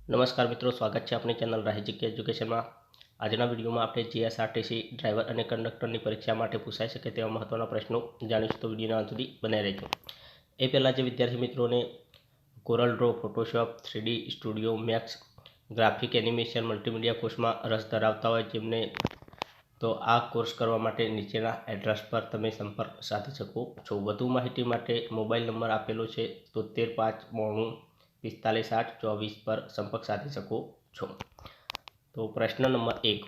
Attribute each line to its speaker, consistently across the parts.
Speaker 1: નમસ્કાર મિત્રો, સ્વાગત છે આપણી ચેનલ રાહી એજ્યુકેશનમાં। આજના વિડીયોમાં આપણે જીએસઆરટીસી ડ્રાઈવર અને કંડક્ટરની પરીક્ષા માટે પૂછાઈ શકે તેવા મહત્ત્વના પ્રશ્નો જાણીશું, તો વિડીયોના અંત સુધી બનાવી રહેજો। એ પહેલાં જે વિદ્યાર્થી મિત્રોને Corel Draw, Photoshop, 3D studio max, graphic animation, multimedia કોર્સમાં રસ ધરાવતા હોય જેમને તો આ કોર્સ કરવા માટે નીચેના એડ્રેસ પર તમે સંપર્ક સાધી શકો છો। વધુ માહિતી માટે મોબાઈલ નંબર આપેલો છે 73 592 45 8 24 પર સંપર્ક સાધી શકો છો। તો પ્રશ્ન નંબર 1,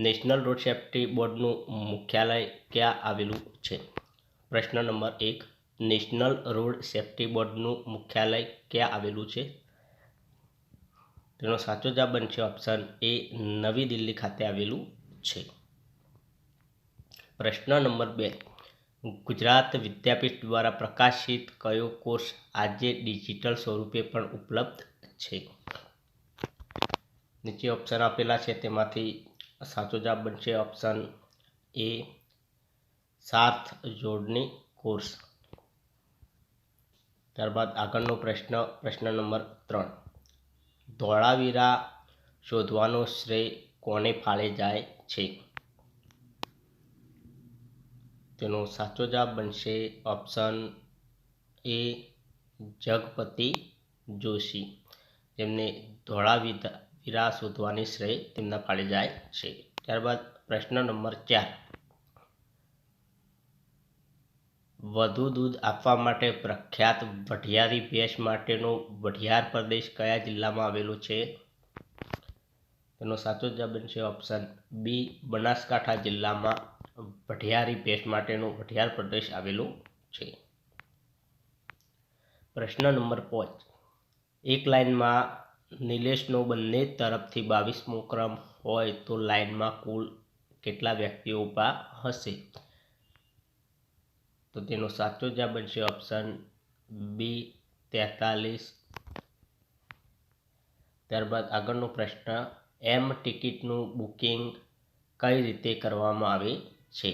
Speaker 1: નેશનલ રોડ સેફ્ટી બોર્ડનું મુખ્યાલય ક્યાં આવેલું છે? પ્રશ્ન નંબર 1, નેશનલ રોડ સેફ્ટી બોર્ડનું મુખ્યાલય ક્યાં આવેલું છે? તેનો સાચો જવાબ બનશે ઓપ્શન એ, નવી દિલ્હી ખાતે આવેલું છે। પ્રશ્ન નંબર 2, ગુજરાત વિદ્યાપીઠ દ્વારા પ્રકાશિત કયો કોર્સ આજે ડિજિટલ સ્વરૂપે પણ ઉપલબ્ધ છે? નીચે ઓપ્શન આપેલા છે તેમાંથી સાચો જવાબ બનશે ઓપ્શન એ, સાર્થ જોડણી કોર્સ। ત્યારબાદ આગળનો પ્રશ્ન નંબર 3, ધોળાવીરા શોધવાનો શ્રેય કોને ફાળે જાય છે? તેનો સાચો જવાબ બનશે ઓપ્શન એ, જગપતિ જોશી, જેમને ધોળાવીરા શોધવાની શ્રેય તેમના ફાળે જાય છે। ત્યારબાદ પ્રશ્ન નંબર 4, વધુ દૂધ આપવા માટે પ્રખ્યાત વઢિયારી ભેંસ માટેનો વઢિયાર પ્રદેશ કયા જિલ્લામાં આવેલો છે? તેનો સાચો જવાબ બનશે ઓપ્શન બી, બનાસકાંઠા જિલ્લામાં વઢિયારી ભેંસ માટેનો વઢિયાર પ્રદેશ આવેલો છે। પ્રશ્ન નંબર 5, એક લાઇનમાં નિલેશનો બંને તરફથી 22મો ક્રમ હોય તો લાઇનમાં કુલ કેટલા વ્યક્તિઓ ઊભા હશે? તો તેનો સાચો જવાબ બનશે ઓપ્શન બી, 43। ત્યારબાદ આગળનો પ્રશ્ન, એમ ટિકિટનું બુકિંગ કઈ રીતે કરવામાં આવે છે?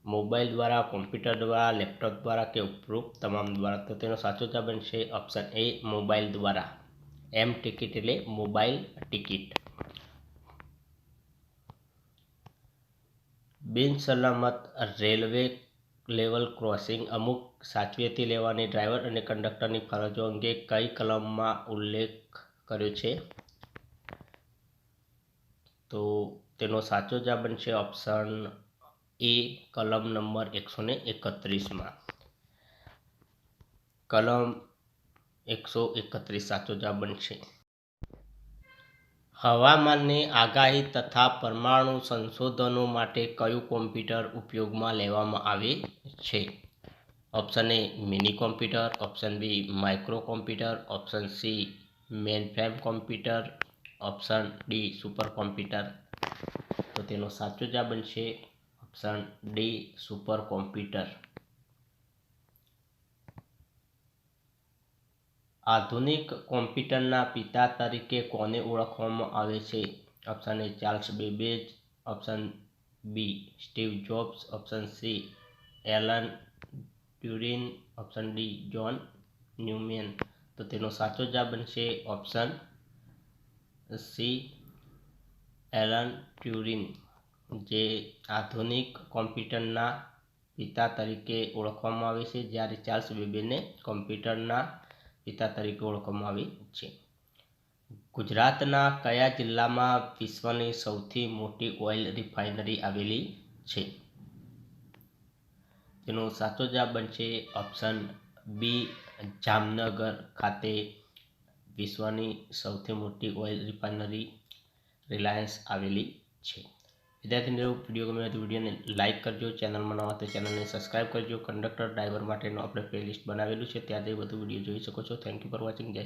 Speaker 1: મોબાઈલ દ્વારા, કોમ્પ્યુટર દ્વારા, લેપટોપ દ્વારા કે ઉપરોક્ત તમામ દ્વારા? તો તેનો સાચો જવાબ બનશે ઓપ્શન એ, મોબાઈલ દ્વારા। એમ ટિકિટ એટલે મોબાઈલ ટિકિટ। બિન સલામત રેલવે લેવલ ક્રોસિંગ અમુક સાવચેતી લેવાની ડ્રાઈવર અને કંડક્ટરની ફરજો અંગે કઈ કલમમાં ઉલ્લેખ કર્યો છે? તો તેનો સાચો જવાબ બનશે ઓપ્શન એ, કલમ નંબર 131માં। કલમ 131 સાચો જવાબ બનશે। હવામાનની આગાહી તથા પરમાણુ સંશોધનો માટે કયું કોમ્પ્યુટર ઉપયોગમાં લેવામાં આવે છે? Option A, mini computer, option B, micro computer, option C, mainframe computer, option D, super computer? તો તેનો સાચો જવાબ બનશે ઓપ્શન ડી, સુપર કોમ્પ્યુટર। આધુનિક કોમ્પ્યુટરના પિતા તરીકે કોને ઓળખવામાં આવે છે? Option A, Charles Babbage, option B, Steve Jobs, option C, Alan Turing, option D, John Neumann? તો તેનો સાચો જવાબ બનશે ઓપ્શન સી, એલન ટ્યુરિંગ, જે આધુનિક કોમ્પ્યુટરના પિતા તરીકે ઓળખવામાં આવે છે, જ્યારે ચાર્લ્સ બેબેજને કોમ્પ્યુટરના પિતા તરીકે ઓળખવામાં આવે છે। ગુજરાતના કયા જિલ્લામાં વિશ્વની સૌથી મોટી ઓઇલ રિફાઇનરી આવેલી છે? તેનો સાચો જવાબ બનશે ઓપ્શન બી, જામનગર ખાતે વિશ્વની સૌથી મોટી ઓઇલ રિફાઇનરી રિલાયન્સ આવેલી છે। વિદ્યાર્થી મિત્રો, વિડીયો ગમે તો વિડીયોને લાઇક કરજો, ચેનલમાં નવા તો ચેનલને સબસ્ક્રાઇબ કરજો। કંડક્ટર ડ્રાઈવર માટેનો આપણે પ્લેલિસ્ટ બનાવેલું છે, ત્યાં જઈ વધુ વિડીયો જોઈ શકો છો। Thank you for watching. જય